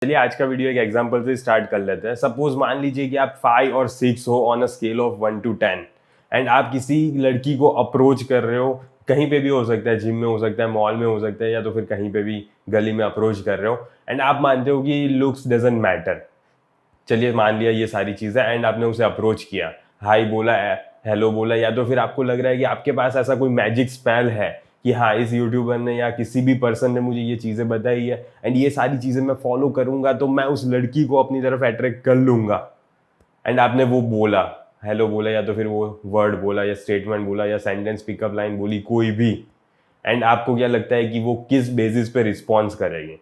चलिए आज का वीडियो एक एग्जांपल से स्टार्ट कर लेते हैं। सपोज मान लीजिए कि आप 5 और 6 हो on a scale of 1 to 10 and आप किसी लड़की को अप्रोच कर रहे हो। कहीं पे भी हो सकता है, जिम में हो सकता है, मॉल में हो सकता है, या तो फिर कहीं पे भी गली में अप्रोच कर रहे हो एंड आप मानते हो कि लुक्स डजंट मैटर। चलिए मान लिया ये सारी चीज़ें एंड आपने उसे अप्रोच किया, हाई बोला, हेलो बोला, या तो फिर आपको लग रहा है कि आपके पास ऐसा कोई मैजिक स्पेल है कि हाँ इस यूट्यूबर ने या किसी भी पर्सन ने मुझे ये चीज़ें बताई है एंड ये सारी चीज़ें मैं फॉलो करूंगा तो मैं उस लड़की को अपनी तरफ अट्रैक्ट कर लूंगा। एंड आपने वो बोला, हेलो बोला, या तो फिर वो वर्ड बोला या स्टेटमेंट बोला या सेंटेंस पिकअप लाइन बोली, कोई भी। एंड आपको क्या लगता है कि वो किस बेसिस पे रिस्पॉन्स करेगी?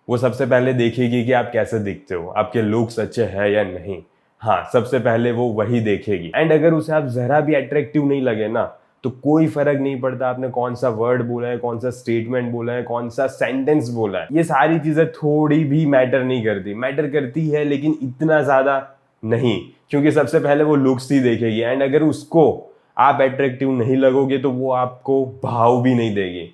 वो सबसे पहले देखेगी कि आप कैसे दिखते हो, आपके लुक्स अच्छे हैं या नहीं। हाँ, सबसे पहले वो वही देखेगी। एंड अगर उसे आप जरा भी अट्रैक्टिव नहीं लगे ना, तो कोई फर्क नहीं पड़ता आपने कौन सा वर्ड बोला है, कौन सा स्टेटमेंट बोला है, कौन सा सेंटेंस बोला है। ये सारी चीजें थोड़ी भी मैटर नहीं करती, मैटर करती है लेकिन इतना ज्यादा नहीं, क्योंकि सबसे पहले वो लुक्स ही देखेगी। एंड अगर उसको आप अट्रैक्टिव नहीं लगोगे तो वो आपको भाव भी नहीं देगी।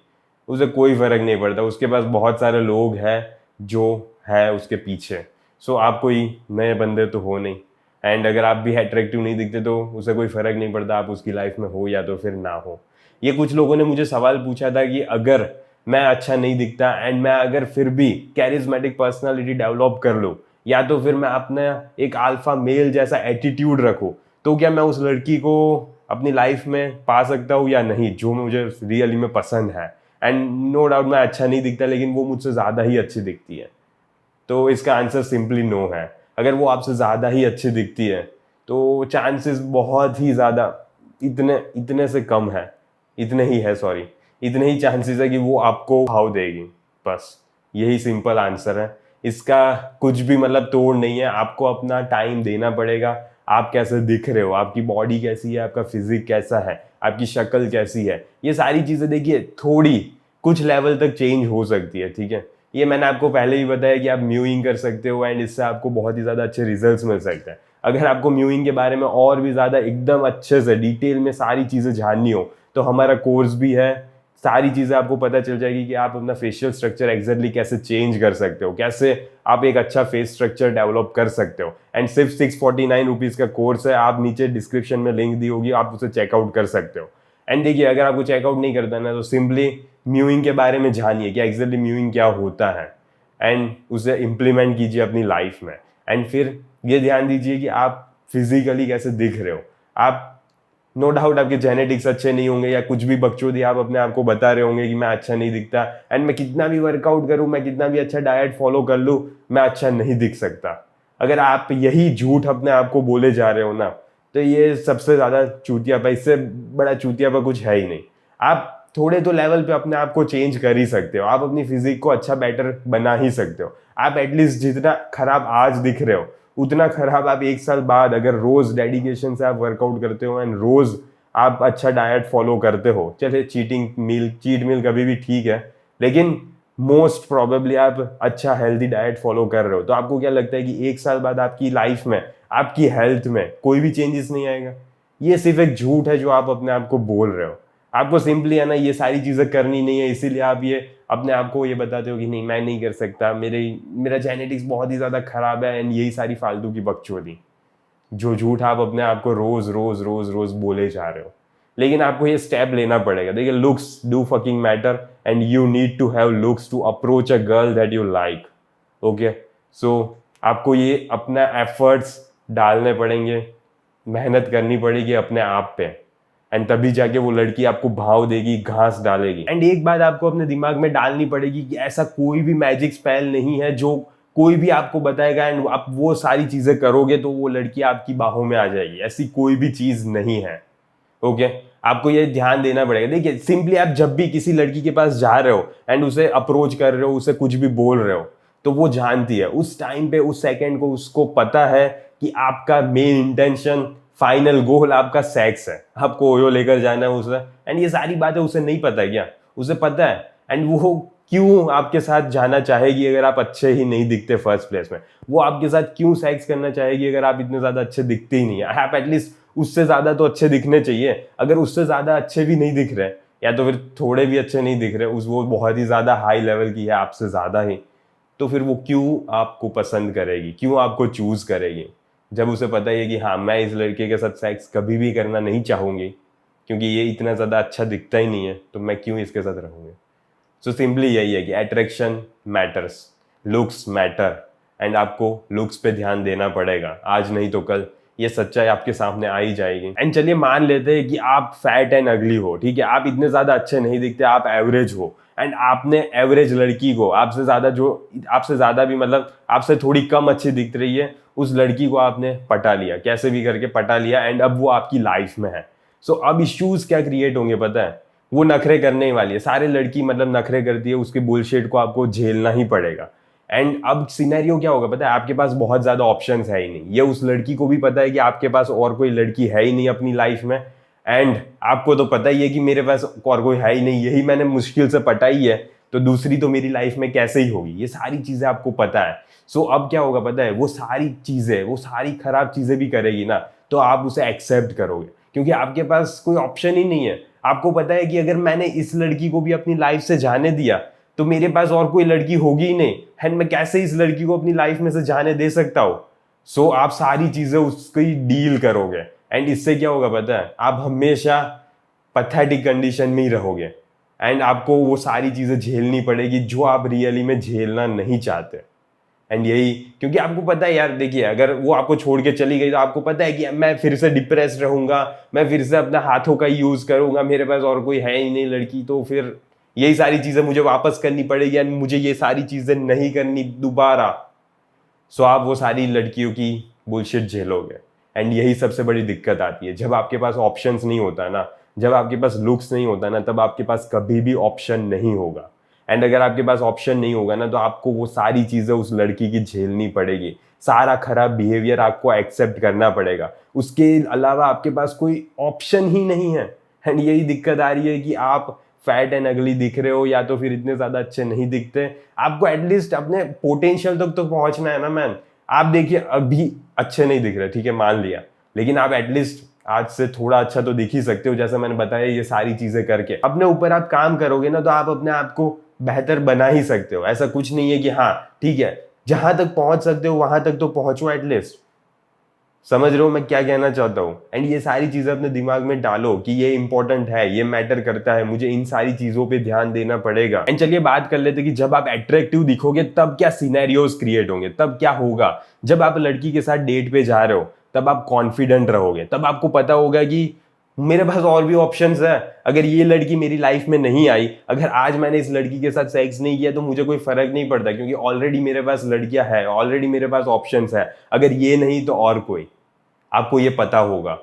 उसे कोई फर्क नहीं पड़ता, उसके पास बहुत सारे लोग हैं जो है उसके पीछे। सो आप कोई नए बंदे तो हो नहीं, एंड अगर आप भी अट्रैक्टिव नहीं दिखते तो उसे कोई फर्क नहीं पड़ता आप उसकी लाइफ में हो या तो फिर ना हो। ये कुछ लोगों ने मुझे सवाल पूछा था कि अगर मैं अच्छा नहीं दिखता एंड मैं अगर फिर भी कैरिज्मेटिक पर्सनालिटी डेवलप कर लूँ, या तो फिर मैं अपना एक अल्फा मेल जैसा एटीट्यूड रखूँ, तो क्या मैं उस लड़की को अपनी लाइफ में पा सकता हूँ या नहीं जो मुझे रियली में पसंद है? एंड नो डाउट मैं अच्छा नहीं दिखता लेकिन वो मुझसे ज़्यादा ही अच्छी दिखती है, तो इसका आंसर सिंपली नो है। अगर वो आपसे ज़्यादा ही अच्छी दिखती है तो चांसेस बहुत ही ज़्यादा, इतने इतने से कम है, इतने ही है, सॉरी, इतने ही चांसेस है कि वो आपको भाव देगी। बस यही सिंपल आंसर है इसका। कुछ भी मतलब तोड़ नहीं है, आपको अपना टाइम देना पड़ेगा। आप कैसे दिख रहे हो, आपकी बॉडी कैसी है, आपका फिजिक कैसा है, आपकी शक्ल कैसी है, ये सारी चीज़ें देखिए थोड़ी कुछ लेवल तक चेंज हो सकती है, ठीक है। ये मैंने आपको पहले ही बताया कि आप म्यूइंग कर सकते हो एंड इससे आपको बहुत ही ज़्यादा अच्छे रिजल्ट्स मिल सकते हैं। अगर आपको म्यूइंग के बारे में और भी ज़्यादा एकदम अच्छे से डिटेल में सारी चीज़ें जाननी हो तो हमारा कोर्स भी है। सारी चीज़ें आपको पता चल जाएगी कि आप अपना फेशियल स्ट्रक्चर एग्जैक्टली कैसे चेंज कर सकते हो, कैसे आप एक अच्छा फेस स्ट्रक्चर डेवलप कर सकते हो। एंड सिर्फ 649 रुपीज़ का कोर्स है, आप नीचे डिस्क्रिप्शन में लिंक दी होगी, आप उसे चेकआउट कर सकते हो। एंड देखिए अगर आपको चेकआउट नहीं करता ना तो सिंपली म्यूइंग के बारे में जानिए कि एग्जैक्टली म्यूइंग क्या होता है एंड उसे इम्प्लीमेंट कीजिए अपनी लाइफ में। एंड फिर ये ध्यान दीजिए कि आप फिजिकली कैसे दिख रहे हो। आप नो डाउट आपके जेनेटिक्स अच्छे नहीं होंगे या कुछ भी बकचोदी आप अपने आप को बता रहे होंगे कि मैं अच्छा नहीं दिखता एंड मैं कितना भी वर्कआउट करूं, मैं कितना भी अच्छा डाइट फॉलो कर लूं, मैं अच्छा नहीं दिख सकता। अगर आप यही झूठ अपने आप को बोले जा रहे हो ना, तो ये सबसे ज़्यादा चूतियापा, इससे बड़ा चूतियापा कुछ है ही नहीं। आप थोड़े तो लेवल पे अपने आप को चेंज कर ही सकते हो, आप अपनी फिजिक को अच्छा बेटर बना ही सकते हो। आप एटलीस्ट जितना खराब आज दिख रहे हो उतना खराब आप एक साल बाद अगर रोज डेडिकेशन से आप वर्कआउट करते हो एंड रोज आप अच्छा डाइट फॉलो करते हो, चलिए चीट मील कभी भी ठीक है, लेकिन मोस्ट प्रोबेबली आप अच्छा हेल्दी डाइट फॉलो कर रहे हो, तो आपको क्या लगता है कि एक साल बाद आपकी लाइफ में, आपकी हेल्थ में कोई भी चेंजेस नहीं आएगा? ये सिर्फ एक झूठ है जो आप अपने आप को बोल रहे हो। आपको सिंपली है ना ये सारी चीजें करनी नहीं है, इसीलिए आप ये अपने आप को ये बताते हो कि नहीं मैं नहीं कर सकता, मेरा जेनेटिक्स बहुत ही ज्यादा खराब है एंड यही सारी फालतू की बकचोदी, जो झूठ आप अपने आप को रोज रोज रोज रोज बोले जा रहे हो। लेकिन आपको ये स्टेप लेना पड़ेगा। देखिए looks do fucking matter and you need to have looks to approach a girl that you like. Okay, so आपको ये अपना एफर्ट्स डालने पड़ेंगे, मेहनत करनी पड़ेगी अपने आप पे, एंड तभी जाके वो लड़की आपको भाव देगी, घास डालेगी। एंड एक बात आपको अपने दिमाग में डालनी पड़ेगी कि ऐसा कोई भी मैजिक स्पेल नहीं है जो कोई भी आपको बताएगा एंड आप वो सारी चीजें करोगे तो वो लड़की आपकी बाहों में आ जाएगी, ऐसी कोई भी चीज नहीं है। ओके, आपको ये ध्यान देना पड़ेगा। देखिए सिंपली आप जब भी किसी लड़की के पास जा रहे हो एंड उसे अप्रोच कर रहे हो, उसे कुछ भी बोल रहे हो, तो वो जानती है उस टाइम पे, उस सेकंड को उसको पता है कि आपका मेन इंटेंशन, फाइनल गोल आपका सेक्स है, आपको ओयो लेकर जाना है उसे। एंड ये सारी बातें उसे नहीं पता है क्या? उसे पता है। एंड वो क्यों आपके साथ जाना चाहेगी अगर आप अच्छे ही नहीं दिखते फर्स्ट प्लेस में? वो आपके साथ क्यों सेक्स करना चाहेगी अगर आप इतने ज्यादा अच्छे दिखते ही नहीं है? आप एटलीस्ट उससे ज्यादा तो अच्छे दिखने चाहिए। अगर उससे ज्यादा अच्छे भी नहीं दिख रहे या तो फिर थोड़े भी अच्छे नहीं दिख रहे, उस वो बहुत ही ज्यादा हाई लेवल की है आपसे ज्यादा ही, तो फिर वो क्यों आपको पसंद करेगी, क्यों आपको चूज करेगी, जब उसे पता ही है कि हाँ मैं इस लड़के के साथ सेक्स कभी भी करना नहीं चाहूंगी क्योंकि ये इतना ज़्यादा अच्छा दिखता ही नहीं है, तो मैं क्यों इसके साथ रहूँगी। सो सिंपली यही है कि attraction matters, looks matter, and आपको लुक्स पे ध्यान देना पड़ेगा, आज नहीं तो कल ये सच्चाई आपके सामने आ ही जाएगी। एंड चलिए मान लेते हैं कि आप फैट एंड अगली हो, ठीक है, आप इतने ज़्यादा अच्छे नहीं दिखते, आप एवरेज हो, एंड आपने एवरेज लड़की को, आपसे ज़्यादा जो आपसे ज़्यादा भी मतलब आपसे थोड़ी कम अच्छी दिख रही है, उस लड़की को आपने पटा लिया, कैसे भी करके पटा लिया, एंड अब वो आपकी लाइफ में है। सो अब इश्यूज क्या क्रिएट होंगे पता है, वो नखरे करने ही वाली है, सारे लड़की मतलब नखरे करती है, उसके बुलशिट को आपको झेलना ही पड़ेगा। एंड अब सिनेरियो क्या होगा पता है, आपके पास बहुत ज्यादा ऑप्शंस है ही नहीं, ये उस लड़की को भी पता है कि आपके पास और कोई लड़की है ही नहीं अपनी लाइफ में, एंड आपको तो पता ही है कि मेरे पास और कोई है ही नहीं, यही मैंने मुश्किल से पटाई है, तो दूसरी तो मेरी लाइफ में कैसे ही होगी, ये सारी चीजें आपको पता है। सो अब क्या होगा पता है, वो सारी चीजें, वो सारी खराब चीजें भी करेगी ना, तो आप उसे एक्सेप्ट करोगे क्योंकि आपके पास कोई ऑप्शन ही नहीं है। आपको पता है कि अगर मैंने इस लड़की को भी अपनी लाइफ से जाने दिया तो मेरे पास और कोई लड़की होगी ही नहीं, एंड मैं कैसे इस लड़की को अपनी लाइफ में से जाने दे सकता हूं। सो आप सारी चीजें उसकी डील करोगे, एंड इससे क्या होगा पता है, आप हमेशा पैथेटिक कंडीशन में ही रहोगे, एंड आपको वो सारी चीजें झेलनी पड़ेगी जो आप रियली में झेलना नहीं चाहते। एंड यही क्योंकि आपको पता है यार, देखिए अगर वो आपको छोड़ के चली गई तो आपको पता है कि मैं फिर से डिप्रेस रहूंगा, मैं फिर से अपने हाथों का यूज करूंगा, मेरे पास और कोई है ही नहीं लड़की, तो फिर यही सारी चीजें मुझे वापस करनी पड़ेगी, एंड मुझे ये सारी चीजें नहीं करनी दोबारा। सो आप वो सारी लड़कियों की बुलशिट झेलोगे, एंड यही सबसे बड़ी दिक्कत आती है जब आपके पास ऑप्शंस नहीं होता ना, जब आपके पास लुक्स नहीं होता ना, तब आपके पास कभी भी ऑप्शन नहीं होगा। एंड अगर आपके पास ऑप्शन नहीं होगा ना, तो आपको वो सारी चीजें उस लड़की की झेलनी पड़ेगी, सारा खराब बिहेवियर आपको एक्सेप्ट करना पड़ेगा, उसके अलावा आपके पास कोई ऑप्शन ही नहीं है। एंड यही दिक्कत आ रही है कि आप फैट एंड अगली दिख रहे हो, या तो फिर इतने ज्यादा अच्छे नहीं दिखते, आपको एटलीस्ट अपने पोटेंशियल तक तो पहुंचना है ना मैन। आप देखिए अभी अच्छे नहीं दिख रहे, ठीक है मान लिया, लेकिन आप एटलीस्ट आज से थोड़ा अच्छा तो दिख ही सकते हो, जैसे मैंने बताया ये सारी चीजें करके अपने ऊपर आप काम करोगे ना, तो आप अपने आप को बेहतर बना ही सकते हो। ऐसा कुछ नहीं है कि हाँ ठीक है जहां तक पहुंच सकते हो वहां तक तो पहुंचो एटलीस्ट। समझ रहे हो मैं क्या कहना चाहता हूँ। एंड ये सारी चीजें अपने दिमाग में डालो कि ये इंपॉर्टेंट है, ये मैटर करता है, मुझे इन सारी चीजों पे ध्यान देना पड़ेगा। एंड चलिए बात कर लेते कि जब आप अट्रैक्टिव दिखोगे तब क्या सिनेरियोज क्रिएट होंगे, तब क्या होगा। जब आप लड़की के साथ डेट पे जा रहे हो तब आप कॉन्फिडेंट रहोगे, तब आपको पता होगा कि मेरे पास और भी ऑप्शंस है, अगर ये लड़की मेरी लाइफ में नहीं आई, अगर आज मैंने इस लड़की के साथ सेक्स नहीं किया तो मुझे कोई फर्क नहीं पड़ता क्योंकि ऑलरेडी मेरे पास लड़कियां है, ऑलरेडी मेरे पास ऑप्शंस है, अगर ये नहीं तो और कोई। आपको ये पता होगा,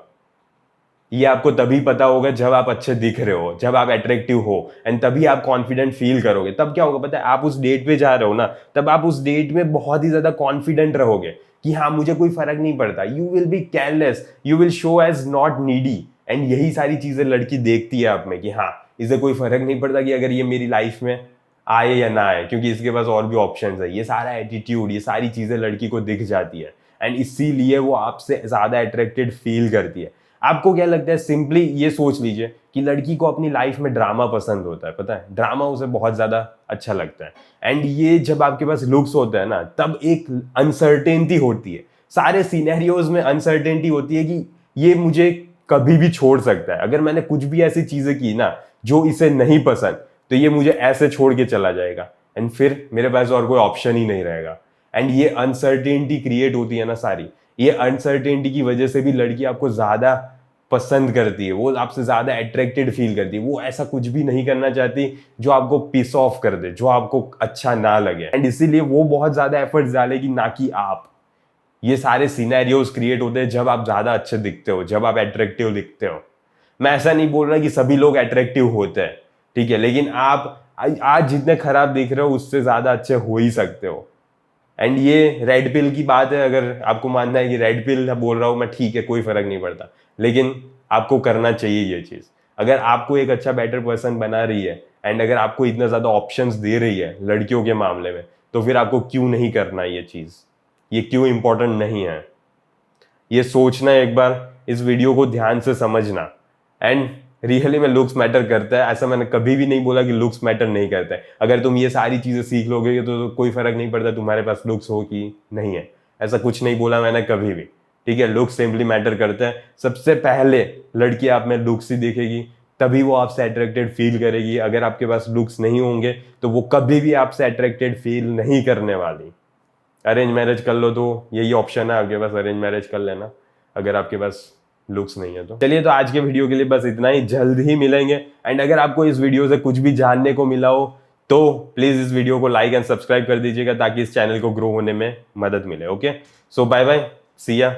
ये आपको तभी पता होगा जब आप अच्छे दिख रहे हो, जब आप अट्रैक्टिव हो, एंड तभी आप कॉन्फिडेंट फील करोगे। तब क्या होगा पता है, आप उस डेट पे जा रहे हो ना, तब आप उस डेट में बहुत ही ज्यादा कॉन्फिडेंट रहोगे कि हाँ मुझे कोई फर्क नहीं पड़ता। You will be careless, you will show as not needy, and यही सारी चीजें लड़की देखती है आप में कि हाँ इसे कोई फर्क नहीं पड़ता कि अगर ये मेरी लाइफ में आए या ना आए, क्योंकि इसके पास और भी ऑप्शंस है। ये सारा एटीट्यूड, ये सारी चीजें लड़की को दिख जाती है, एंड इसीलिए वो आपसे ज्यादा अट्रैक्टेड फील करती है। आपको क्या लगता है, सिंपली ये सोच लीजिए कि लड़की को अपनी लाइफ में ड्रामा पसंद होता है, पता है ड्रामा उसे बहुत ज्यादा अच्छा लगता है। एंड ये जब आपके पास लुक्स होता है ना, तब एक अनसर्टेनिटी होती है, सारे सिनेरियोज में अनसर्टेनिटी होती है कि ये मुझे कभी भी छोड़ सकता है, अगर मैंने कुछ भी ऐसी चीजें की ना जो इसे नहीं पसंद, तो ये मुझे ऐसे छोड़ के चला जाएगा, एंड फिर मेरे पास और कोई ऑप्शन ही नहीं रहेगा। एंड ये अनसर्टेनिटी क्रिएट होती है ना सारी, ये अनसर्टेनिटी की वजह से भी लड़की आपको ज्यादा पसंद करती है, वो आपसे ज्यादा अट्रैक्टेड फील करती है, वो ऐसा कुछ भी नहीं करना चाहती जो आपको पिस ऑफ कर दे, जो आपको अच्छा ना लगे, एंड इसीलिए वो बहुत ज्यादा एफर्ट्स डालेगी, ना कि आप। ये सारे सिनेरियोज क्रिएट होते हैं जब आप ज्यादा अच्छे दिखते हो, जब आप अट्रैक्टिव दिखते हो। मैं ऐसा नहीं बोल रहा कि सभी लोग अट्रैक्टिव होते हैं, ठीक है, लेकिन आप आज जितने खराब दिख रहे हो उससे ज्यादा अच्छे हो ही सकते हो। एंड ये रेड पिल की बात है, अगर आपको मानना है कि रेड पिल बोल रहा हूं मैं, ठीक है कोई फर्क नहीं पड़ता, लेकिन आपको करना चाहिए ये चीज। अगर आपको एक अच्छा बेटर पर्सन बना रही है, एंड अगर आपको इतना ज्यादा ऑप्शंस दे रही है लड़कियों के मामले में, तो फिर आपको क्यों नहीं करना ये चीज, ये क्यों इंपॉर्टेंट नहीं है, ये सोचना एक बार, इस वीडियो को ध्यान से समझना, एंड रियली में लुक्स मैटर करता है, ऐसा मैंने कभी भी नहीं बोला कि लुक्स मैटर नहीं करता है। अगर तुम ये सारी चीजें सीख लोगे तो कोई फर्क नहीं पड़ता तुम्हारे पास लुक्स हो कि नहीं है, ऐसा कुछ नहीं बोला मैंने कभी भी। ठीक है, लुक्स सिंपली मैटर करता है। सबसे पहले लड़की आप में लुक्स ही देखेगी, तभी वो आपसे अट्रैक्टेड फील करेगी। अगर आपके पास लुक्स नहीं होंगे तो वो कभी भी आपसे अट्रैक्टेड फील नहीं करने वाली। अरेंज मैरिज कर लो तो यही ऑप्शन है आपके पास, अरेंज मैरिज कर लेना अगर आपके पास लुक्स नहीं है तो। चलिए, तो आज के वीडियो के लिए बस इतना ही, जल्द ही मिलेंगे। एंड अगर आपको इस वीडियो से कुछ भी जानने को मिला हो तो प्लीज इस वीडियो को लाइक एंड सब्सक्राइब कर दीजिएगा, ताकि इस चैनल को ग्रो होने में मदद मिले। ओके, सो बाय बाय, सी या।